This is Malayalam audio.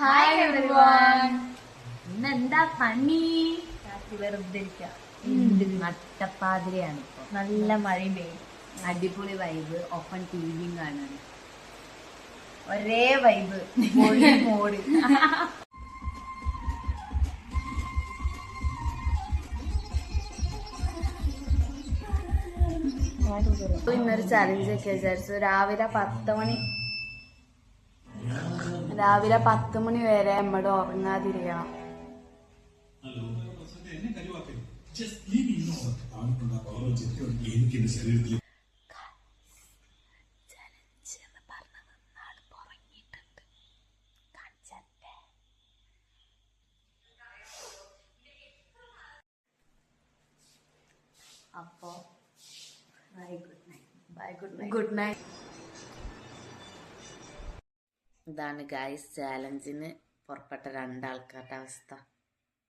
Hi everyone. ഇന്നെന്താ പണി? വെറുതെ നട്ടപ്പാതിരിയാണ് ഇപ്പൊ. നല്ല മഴയും പെയ്യും, അടിപൊളി വൈബ്. ഒപ്പം ടിവിയും കാണാൻ ഒരേ വൈബ്, മോഡ്. ഇന്നൊരു ചലഞ്ച് ഒക്കെ വിചാരിച്ചു. രാവിലെ 10 മണി വരെ നമ്മട് ഉറങ്ങാതിരിക്കണം. അപ്പോ ഗുഡ് നൈറ്റ്. ഇതാണ് ഗൈസ് ചാലഞ്ചിന് പുറപ്പെട്ട രണ്ടാൾക്കാരുടെ അവസ്ഥ.